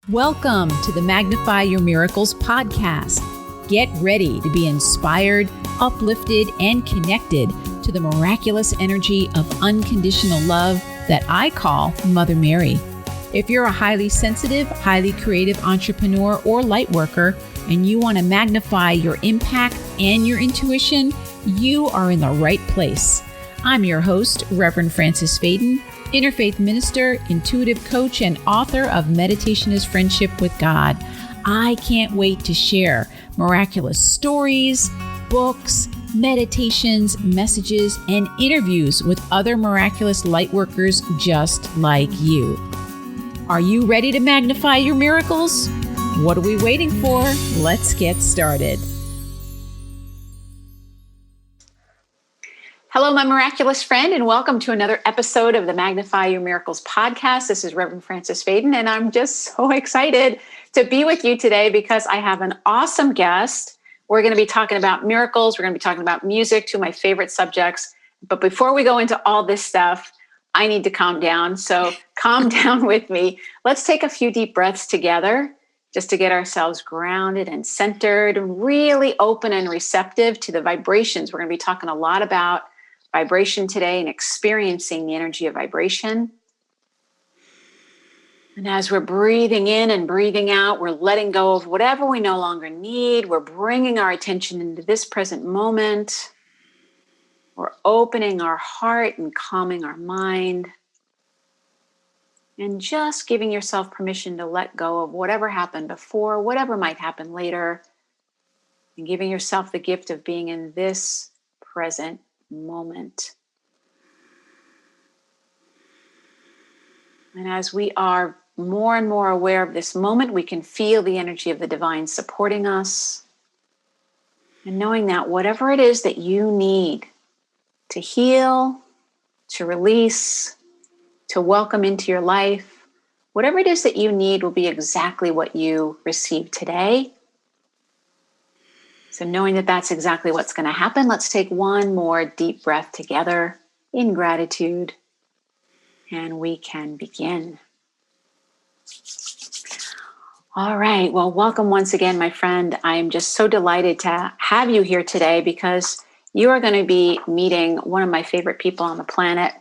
Welcome to the Magnify Your Miracles podcast. Get ready to be inspired, uplifted, and connected to the miraculous energy of unconditional love that I call Mother Mary. If you're a highly sensitive, highly creative entrepreneur or light worker, and you want to magnify your impact and your intuition, you are in the right place. I'm your host, Reverend Frances Faden, interfaith minister, intuitive coach, and author of Meditation is Friendship with God. I can't wait to share miraculous stories, books, meditations, messages, and interviews with other miraculous light workers just like you. Are you ready to magnify your miracles? What are we waiting for? Let's get started. Hello, my miraculous friend, and welcome to another episode of the Magnify Your Miracles podcast. This is Reverend Frances Faden, and I'm just so excited to be with you today because I have an awesome guest. We're going to be talking about miracles. We're going to be talking about music, two of my favorite subjects. But before we go into all this stuff, I need to calm down. So calm down with me. Let's take a few deep breaths together just to get ourselves grounded and centered and really open and receptive to the vibrations. We're going to be talking a lot about vibration today and experiencing the energy of vibration. And as we're breathing in and breathing out, we're letting go of whatever we no longer need. We're bringing our attention into this present moment. We're opening our heart and calming our mind. And just giving yourself permission to let go of whatever happened before, whatever might happen later. And giving yourself the gift of being in this present moment. And as we are more and more aware of this moment, we can feel the energy of the divine supporting us. And knowing that whatever it is that you need to heal, to release, to welcome into your life, whatever it is that you need will be exactly what you receive today. So knowing that that's exactly what's going to happen, let's take one more deep breath together in gratitude, and we can begin. All right. Well, welcome once again, my friend. I'm just so delighted to have you here today because you are going to be meeting one of my favorite people on the planet,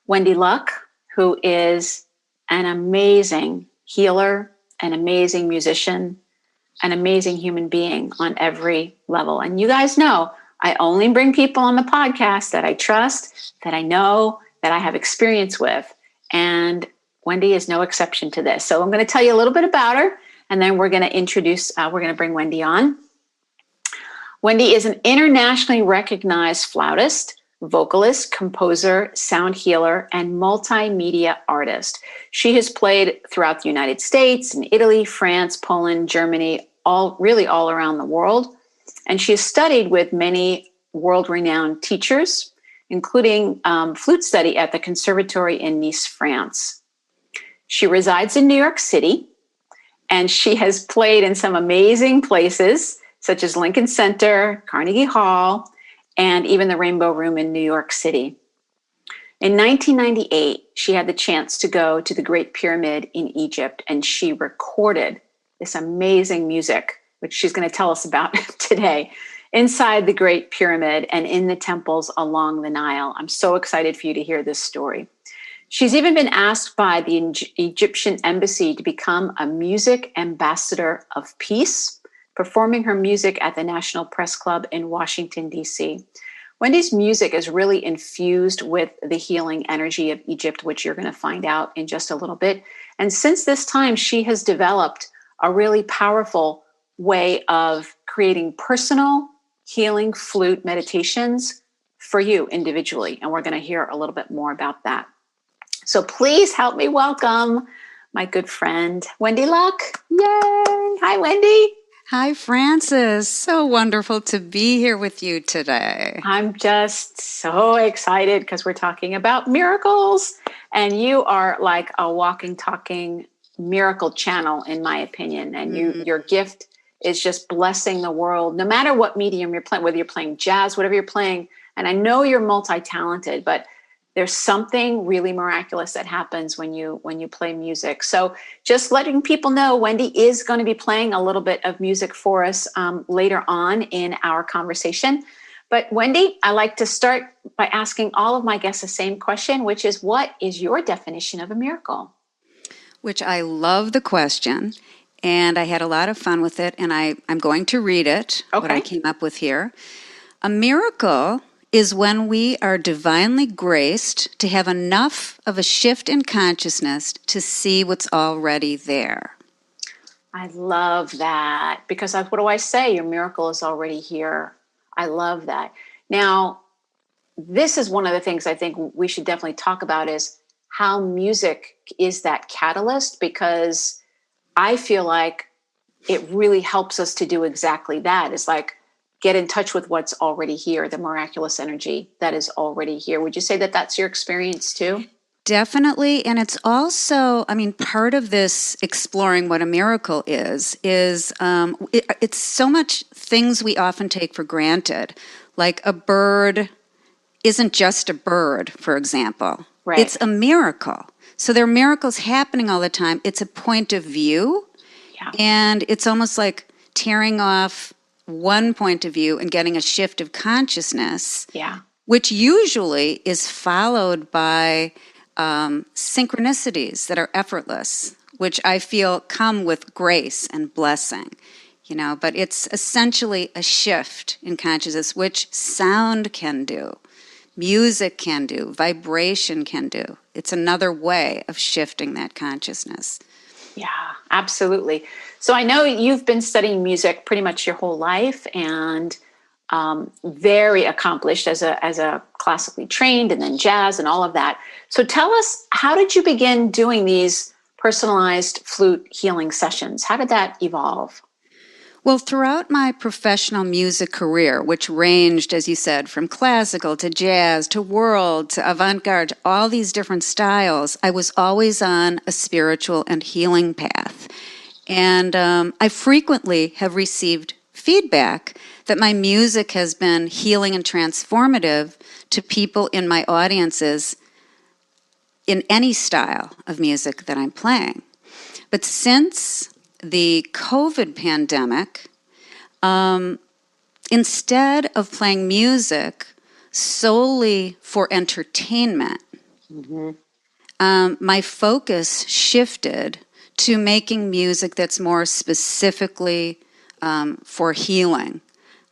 Wendy Luck, who is an amazing healer, an amazing musician, an amazing human being on every level. And you guys know, I only bring people on the podcast that I trust, that I know, that I have experience with. And Wendy is no exception to this. So I'm going to tell you a little bit about her, and then we're going to bring Wendy on. Wendy is an internationally recognized flautist, vocalist, composer, sound healer, and multimedia artist. She has played throughout the United States and Italy, France, Poland, Germany, all around the world. And she has studied with many world-renowned teachers, including flute study at the Conservatory in Nice, France. She resides in New York City, and she has played in some amazing places, such as Lincoln Center, Carnegie Hall, and even the Rainbow Room in New York City. In 1998, she had the chance to go to the Great Pyramid in Egypt, and she recorded this amazing music, which she's going to tell us about today, inside the Great Pyramid and in the temples along the Nile. I'm so excited for you to hear this story. She's even been asked by the Egyptian embassy to become a music ambassador of peace, performing her music at the National Press Club in Washington, D.C. Wendy's music is really infused with the healing energy of Egypt, which you're going to find out in just a little bit. And since this time, she has developed a really powerful way of creating personal healing flute meditations for you individually. And we're going to hear a little bit more about that. So please help me welcome my good friend, Wendy Luck. Yay! Hi, Wendy. Hi, Frances. So wonderful to be here with you today. I'm just so excited because we're talking about miracles, and you are like a walking, talking miracle channel, in my opinion. And your gift is just blessing the world, no matter what medium you're playing, whether you're playing jazz, whatever you're playing. And I know you're multi-talented, but There's something really miraculous that happens when you play music. So just letting people know, Wendy is going to be playing a little bit of music for us later on in our conversation. But Wendy, I like to start by asking all of my guests the same question, which is, what is your definition of a miracle? Which I love the question, and I had a lot of fun with it, and I'm going to read it, what I Okay. came up with here. A miracle is when we are divinely graced to have enough of a shift in consciousness to see what's already there. I love that because what do I say? Your miracle is already here. I love that. Now, this is one of the things I think we should definitely talk about is how music is that catalyst, because I feel like it really helps us to do exactly that. It's like get in touch with what's already here, the miraculous energy that is already here. Would you say that that's your experience too? Definitely, and it's also, part of this exploring what a miracle it's so much things we often take for granted, like a bird isn't just a bird, for example. Right. It's a miracle. So there are miracles happening all the time. It's a point of view, Yeah. and it's almost like tearing off one point of view and getting a shift of consciousness, Yeah. which usually is followed by synchronicities that are effortless, which I feel come with grace and blessing, but it's essentially a shift in consciousness, which sound can do, music can do, vibration can do. It's another way of shifting that consciousness. Yeah, absolutely. So I know you've been studying music pretty much your whole life, and very accomplished as a classically trained, and then jazz and all of that. So tell us, how did you begin doing these personalized flute healing sessions? How did that evolve? Well, throughout my professional music career, which ranged, as you said, from classical to jazz to world to avant-garde, all these different styles, I was always on a spiritual and healing path. And I frequently have received feedback that my music has been healing and transformative to people in my audiences in any style of music that I'm playing. But since the COVID pandemic, instead of playing music solely for entertainment, my focus shifted to making music that's more specifically for healing.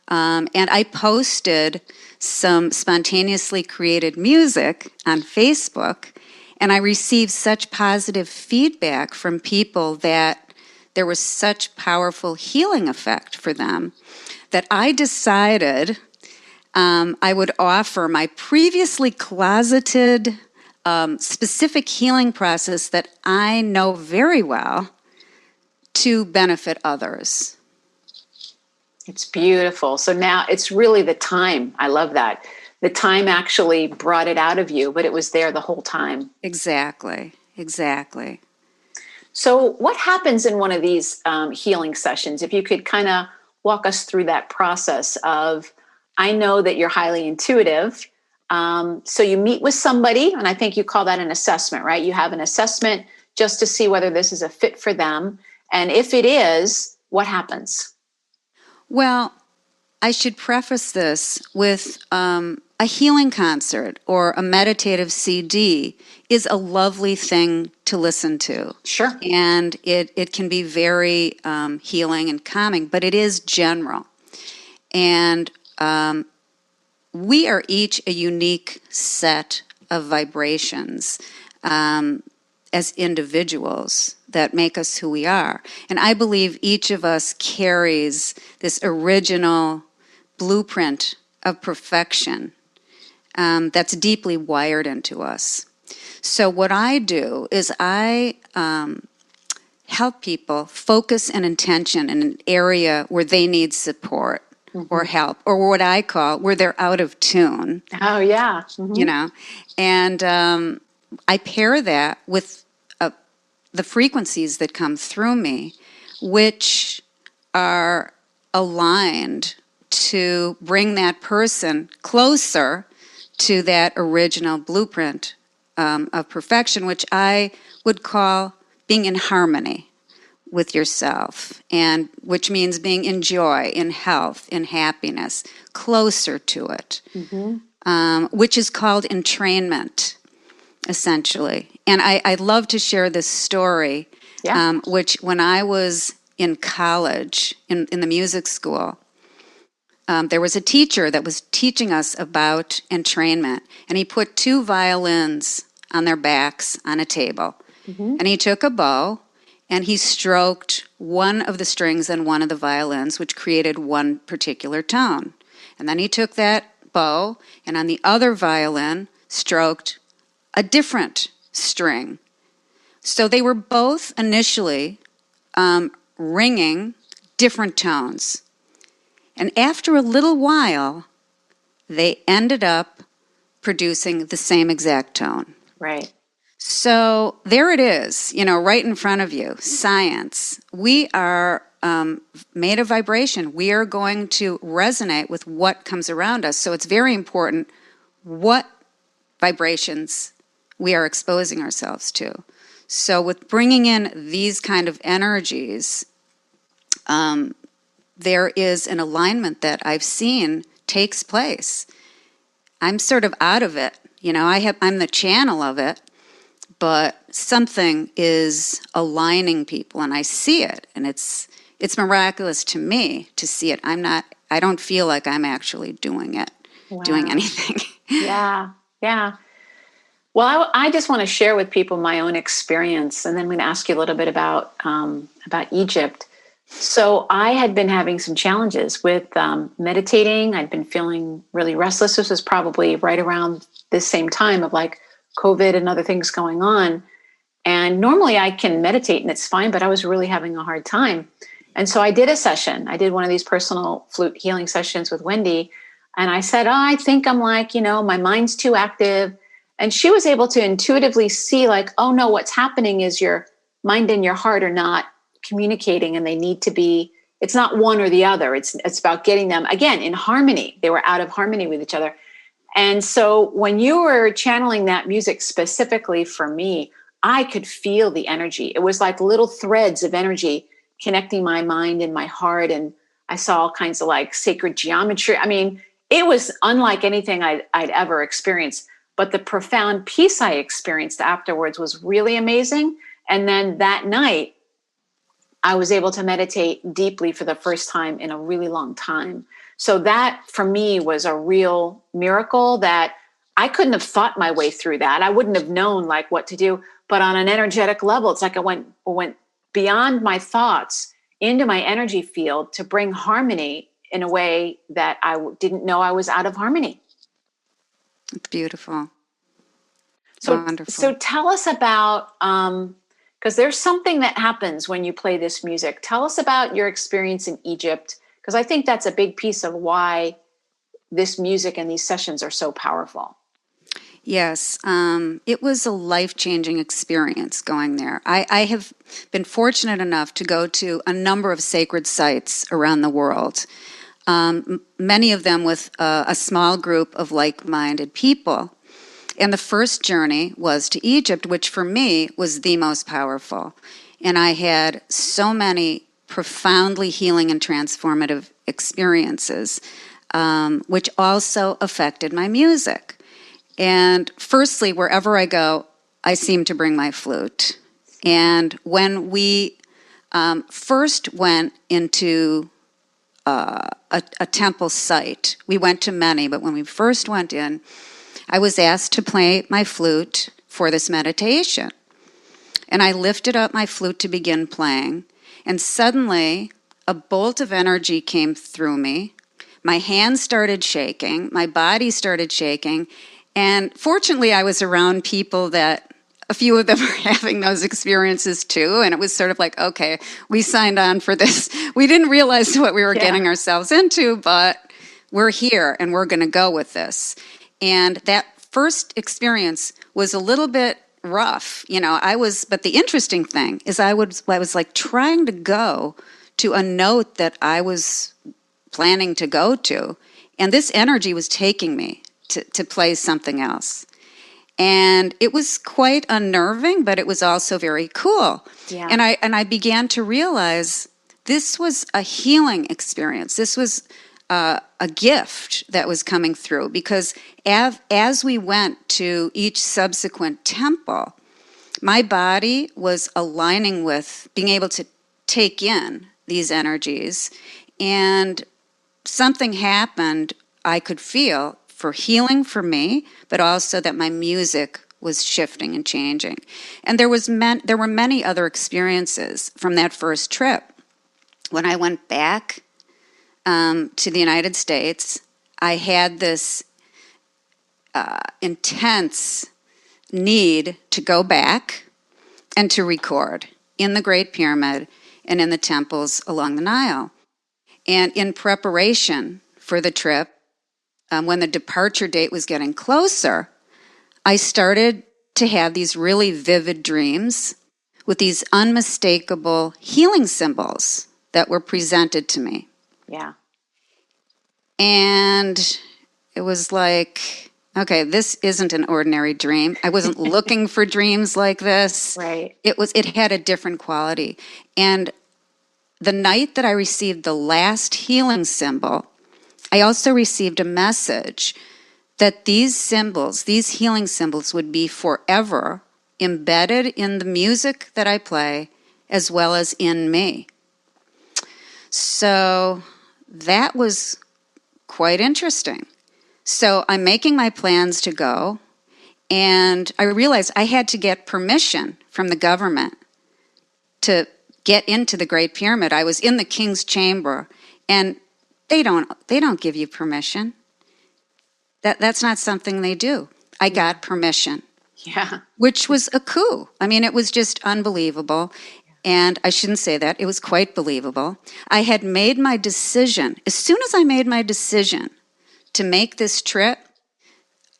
And I posted some spontaneously created music on Facebook, and I received such positive feedback from people that there was such powerful healing effect for them that I decided I would offer my previously closeted specific healing process that I know very well to benefit others. It's beautiful. So now it's really the time. I love that. The time actually brought it out of you, but it was there the whole time. Exactly. So, what happens in one of these healing sessions? If you could kind of walk us through that process of, I know that you're highly intuitive. So, you meet with somebody, and I think you call that an assessment, right? You have an assessment just to see whether this is a fit for them. And if it is, what happens? Well, I should preface this with a healing concert or a meditative CD is a lovely thing to listen to. Sure. And it can be very healing and calming, but it is general. And we are each a unique set of vibrations as individuals that make us who we are. And I believe each of us carries this original blueprint of perfection that's deeply wired into us. So what I do is I help people focus an intention in an area where they need support or help, or what I call where they're out of tune. Oh, yeah. And I pair that with the frequencies that come through me, which are aligned to bring that person closer to that original blueprint of perfection, which I would call being in harmony with yourself, and which means being in joy, in health, in happiness, closer to it, which is called entrainment, essentially. And I'd love to share this story, which when I was in college, in the music school, there was a teacher that was teaching us about entrainment, and he put 2 violins on their backs on a table, and he took a bow, and he stroked one of the strings on one of the violins, which created one particular tone. And then he took that bow, and on the other violin, stroked a different string. So they were both initially ringing different tones. And after a little while, they ended up producing the same exact tone. Right. So there it is, right in front of you, science. We are made of vibration. We are going to resonate with what comes around us. So it's very important what vibrations we are exposing ourselves to. So with bringing in these kind of energies, there is an alignment that I've seen takes place. I'm sort of out of it. I'm the channel of it. But something is aligning people, and I see it, and it's miraculous to me to see it. I don't feel like I'm actually doing it, doing anything. Yeah. Well, I just want to share with people my own experience, and then I'm going to ask you a little bit about Egypt. So I had been having some challenges with meditating. I'd been feeling really restless. This was probably right around this same time of like COVID and other things going on. And normally I can meditate and it's fine, but I was really having a hard time. And so I did a session. I did one of these personal flute healing sessions with Wendy. And I said, I think I'm like, my mind's too active. And she was able to intuitively see like, oh no, what's happening is your mind and your heart are not communicating, and they need to be, it's not one or the other. It's about getting them, again, in harmony. They were out of harmony with each other. And so when you were channeling that music specifically for me, I could feel the energy. It was like little threads of energy connecting my mind and my heart. And I saw all kinds of like sacred geometry. I mean, it was unlike anything I'd ever experienced. But the profound peace I experienced afterwards was really amazing. And then that night, I was able to meditate deeply for the first time in a really long time. So that for me was a real miracle that I couldn't have thought my way through that. I wouldn't have known like what to do, but on an energetic level, it's like I went beyond my thoughts into my energy field to bring harmony in a way that I didn't know I was out of harmony. It's beautiful. Wonderful. So tell us about, because there's something that happens when you play this music. Tell us about your experience in Egypt, because I think that's a big piece of why this music and these sessions are so powerful. Yes, it was a life-changing experience going there. I have been fortunate enough to go to a number of sacred sites around the world, many of them with a small group of like-minded people. And the first journey was to Egypt, which for me was the most powerful. And I had so many profoundly healing and transformative experiences, which also affected my music. And firstly, wherever I go, I seem to bring my flute. And when we first went into a temple site, we went to many, but when we first went in, I was asked to play my flute for this meditation. And I lifted up my flute to begin playing, and suddenly a bolt of energy came through me. My hands started shaking, my body started shaking, and fortunately I was around people that a few of them were having those experiences too, and it was sort of like, okay, we signed on for this. We didn't realize what we were getting ourselves into, but we're here and we're going to go with this. And that first experience was a little bit rough, but the interesting thing is I was like trying to go to a note that I was planning to go to, and this energy was taking me to play something else. And it was quite unnerving, but it was also very cool. Yeah. And I began to realize this was a healing experience. This was a gift that was coming through, because as we went to each subsequent temple, my body was aligning with being able to take in these energies, and something happened I could feel for healing for me, but also that my music was shifting and changing. And there were many other experiences from that first trip. When I went back to the United States, I had this intense need to go back and to record in the Great Pyramid and in the temples along the Nile. And in preparation for the trip, when the departure date was getting closer, I started to have these really vivid dreams with these unmistakable healing symbols that were presented to me. Yeah. And it was like, okay, this isn't an ordinary dream. I wasn't looking for dreams like this. Right. It had a different quality. And the night that I received the last healing symbol, I also received a message that these symbols, these healing symbols, would be forever embedded in the music that I play as well as in me. So that was quite interesting. So I'm making my plans to go, and I realized I had to get permission from the government to get into the Great Pyramid. I was in the King's Chamber, and they don't give you permission. That's not something they do. I got permission. Yeah. Which was a coup. I mean, it was just unbelievable. And I shouldn't say that. It was quite believable. I had made my decision. As soon as I made my decision to make this trip,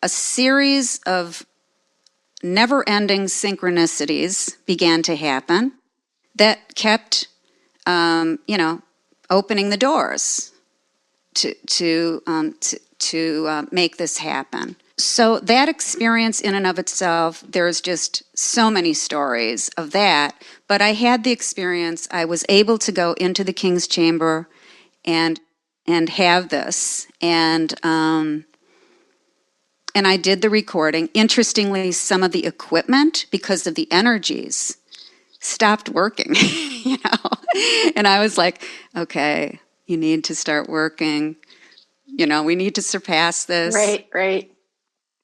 a series of never-ending synchronicities began to happen that kept, opening the doors to make this happen. So that experience in and of itself, there's just so many stories of that. But I had the experience. I was able to go into the King's Chamber and have this. And I did the recording. Interestingly, some of the equipment, because of the energies, stopped working, And I was like, okay, you need to start working. We need to surpass this. Right.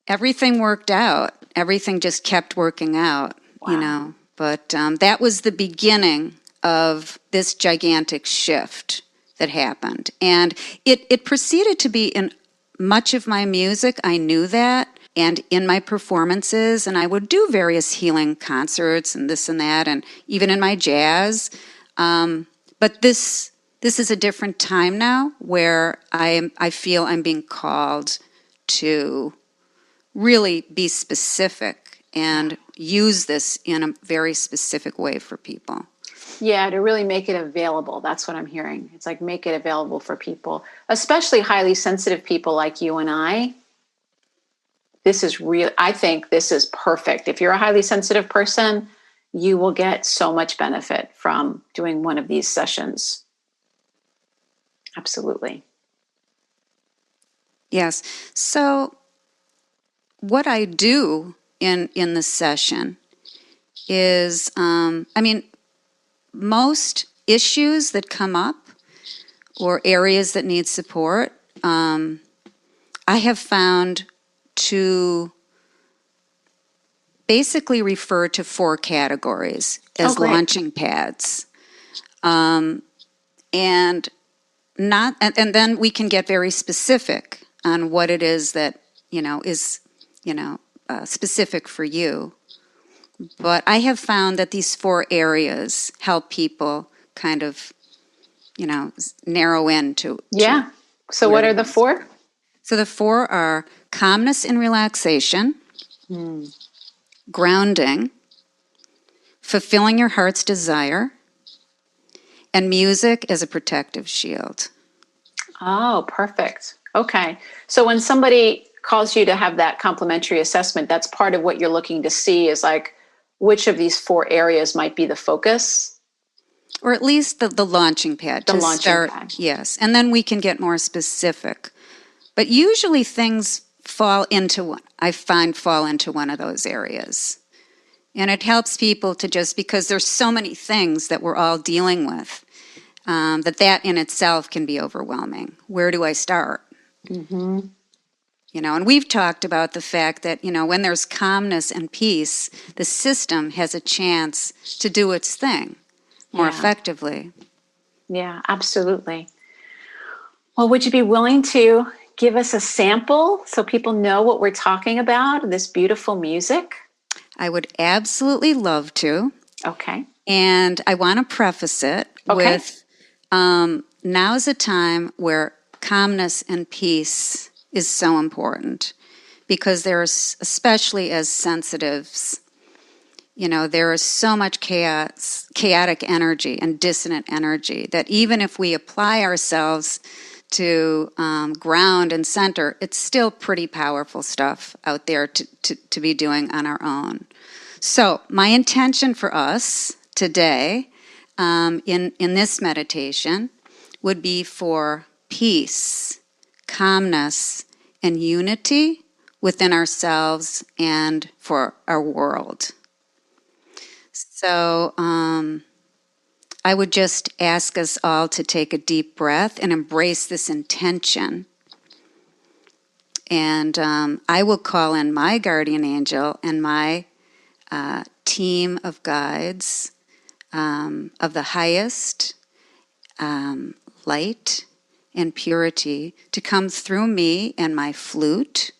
Everything worked out. Everything just kept working out, Wow. But that was the beginning of this gigantic shift that happened. And it proceeded to be in much of my music. I knew that. And in my performances, and I would do various healing concerts and this and that, and even in my jazz. But this is a different time now, where I feel I'm being called to really be specific and use this in a very specific way for people. Yeah, to really make it available. That's what I'm hearing. It's like make it available for people, especially highly sensitive people like you and I. This is real. I think this is perfect. If you're a highly sensitive person, you will get so much benefit from doing one of these sessions. Absolutely. Yes. So what I do in the session is, most issues that come up or areas that need support, I have found to basically refer to 4 categories as launching pads. And then we can get very specific on what it is that, is, specific for you. But I have found that these 4 areas help people kind of, narrow into. Yeah. So what are the 4? So the 4 are calmness and relaxation, grounding, fulfilling your heart's desire, and music as a protective shield. Oh, perfect. Okay. So when somebody cause you to have that complimentary assessment, that's part of what you're looking to see is like which of these 4 areas might be the focus. Or at least the launching pad The to launching start. pad. Yes, and then we can get more specific. But usually things fall into one of those areas. And it helps people to just, because there's so many things that we're all dealing with, that in itself can be overwhelming. Where do I start? Mm-hmm. And we've talked about the fact that, when there's calmness and peace, the system has a chance to do its thing more effectively. Yeah, absolutely. Well, would you be willing to give us a sample so people know what we're talking about, this beautiful music? I would absolutely love to. Okay. And I want to preface it with now's a time where calmness and peace is so important, because there's, especially as sensitives, there is so much chaotic energy and dissonant energy that even if we apply ourselves to ground and center, it's still pretty powerful stuff out there to be doing on our own. So my intention for us today in this meditation would be for peace, calmness, and unity within ourselves and for our world. So I would just ask us all to take a deep breath and embrace this intention. And I will call in my guardian angel and my team of guides of the highest light and purity to come through me and my flute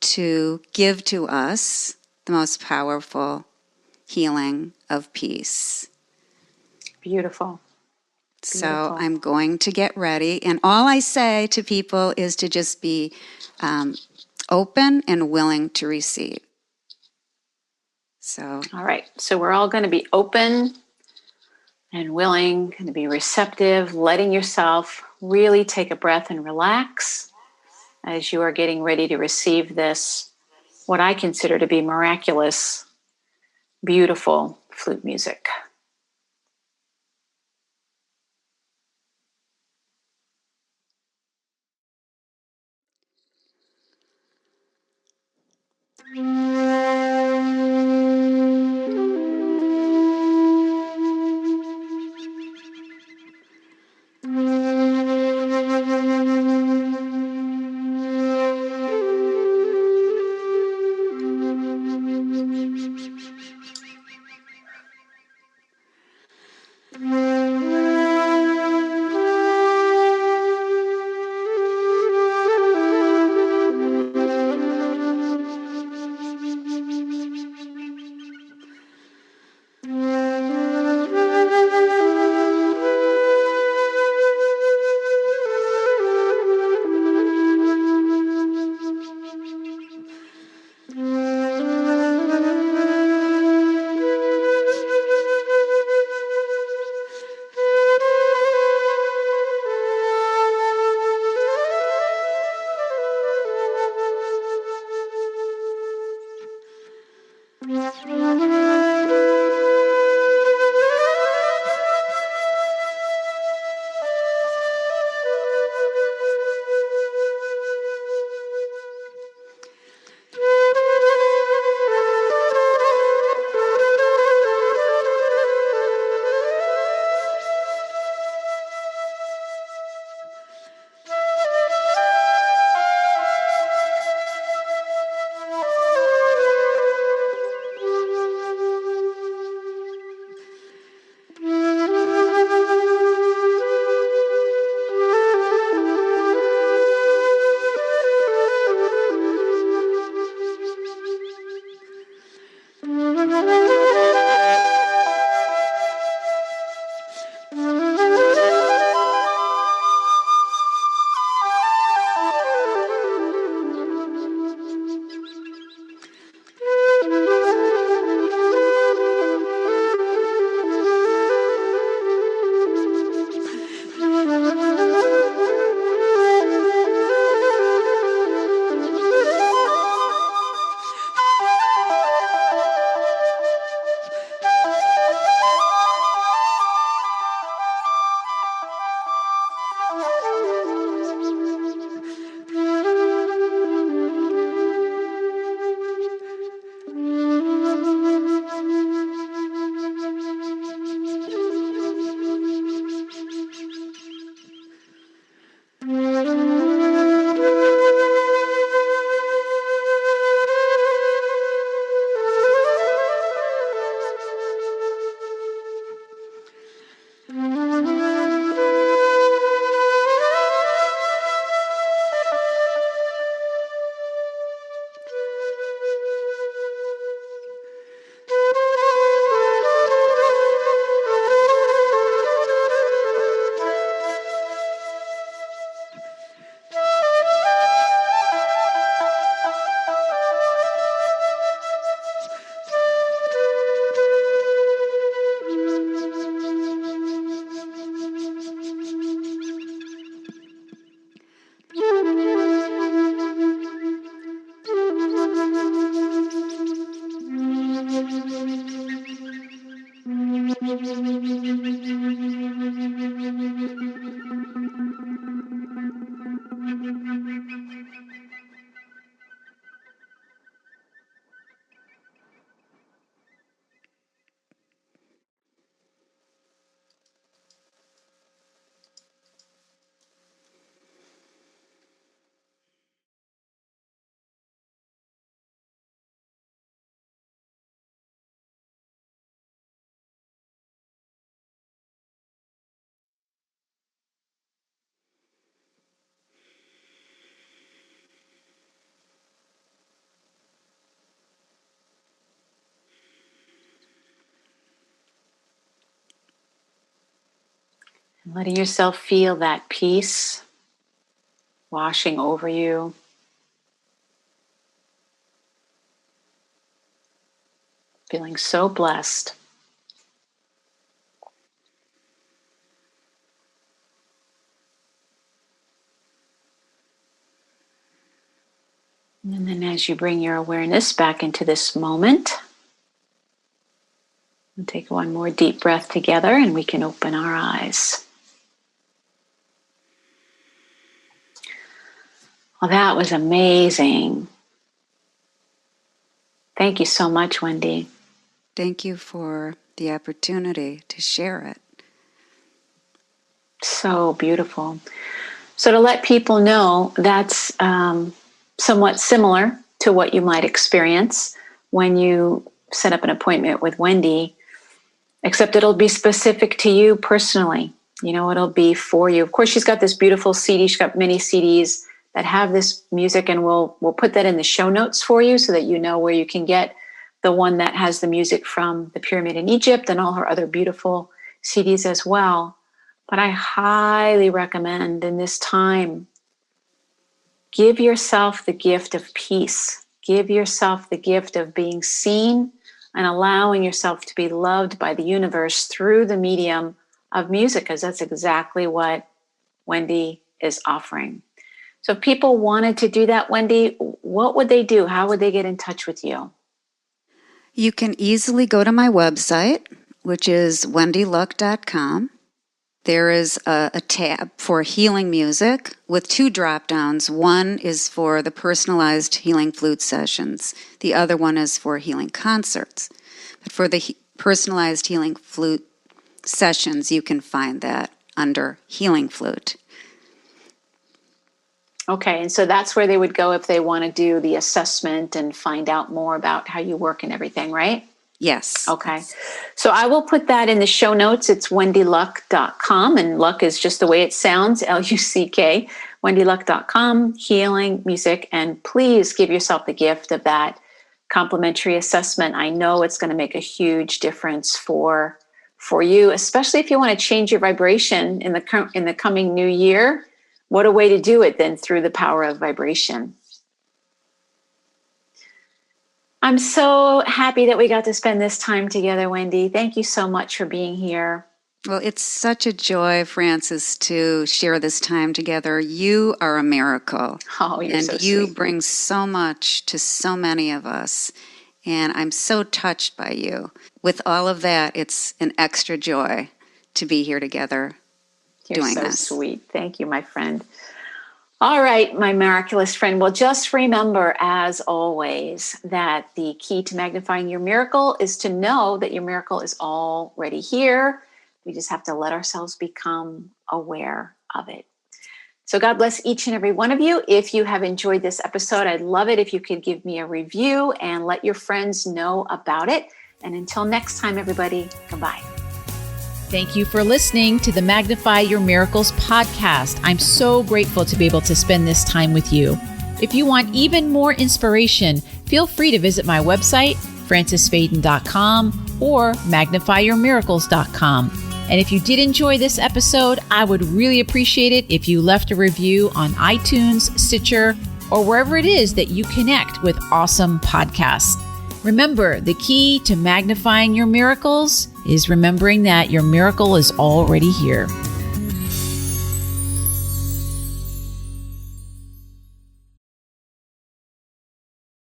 to give to us the most powerful healing of peace. Beautiful. So I'm going to get ready, and all I say to people is to just be open and willing to receive. So, all right. So we're all going to be open and willing, and to be receptive, letting yourself really take a breath and relax as you are getting ready to receive this, what I consider to be miraculous, beautiful flute music. Letting yourself feel that peace washing over you. Feeling so blessed. And then as you bring your awareness back into this moment, we'll take one more deep breath together and we can open our eyes. Well, that was amazing. Thank you so much, Wendy. Thank you for the opportunity to share it. So beautiful. So to let people know, that's somewhat similar to what you might experience when you set up an appointment with Wendy, except it'll be specific to you personally. You know, it'll be for you. Of course, she's got this beautiful CD. She's got many CDs that have this music, and we'll put that in the show notes for you so that you know where you can get the one that has the music from the pyramid in Egypt and all her other beautiful CDs as well. But I highly recommend in this time, give yourself the gift of peace. Give yourself the gift of being seen and allowing yourself to be loved by the universe through the medium of music, because that's exactly what Wendy is offering. So if people wanted to do that, Wendy, what would they do? How would they get in touch with you? You can easily go to my website, which is wendyluck.com. There is a tab for healing music with 2 drop-downs. One is for the personalized healing flute sessions. The other one is for healing concerts. But for the personalized healing flute sessions, you can find that under healing flute. Okay, and so that's where they would go if they want to do the assessment and find out more about how you work and everything, right? Yes. Okay. So I will put that in the show notes. It's wendyluck.com, and luck is just the way it sounds, Luck, wendyluck.com, healing music. And please give yourself the gift of that complimentary assessment. I know it's going to make a huge difference for you, especially if you want to change your vibration in the coming new year. What a way to do it than through the power of vibration. I'm so happy that we got to spend this time together, Wendy. Thank you so much for being here. Well, it's such a joy, Frances, to share this time together. You are a miracle. Oh, you're so sweet. And you bring so much to so many of us. And I'm so touched by you. With all of that, it's an extra joy to be here together doing this. You're so sweet. Thank you, my friend. All right, my miraculous friend. Well, just remember, as always, that the key to magnifying your miracle is to know that your miracle is already here. We just have to let ourselves become aware of it. So God bless each and every one of you. If you have enjoyed this episode, I'd love it if you could give me a review and let your friends know about it. And until next time, everybody, goodbye. Thank you for listening to the Magnify Your Miracles podcast. I'm so grateful to be able to spend this time with you. If you want even more inspiration, feel free to visit my website, francesfaden.com or magnifyyourmiracles.com. And if you did enjoy this episode, I would really appreciate it if you left a review on iTunes, Stitcher, or wherever it is that you connect with awesome podcasts. Remember, the key to magnifying your miracles is remembering that your miracle is already here.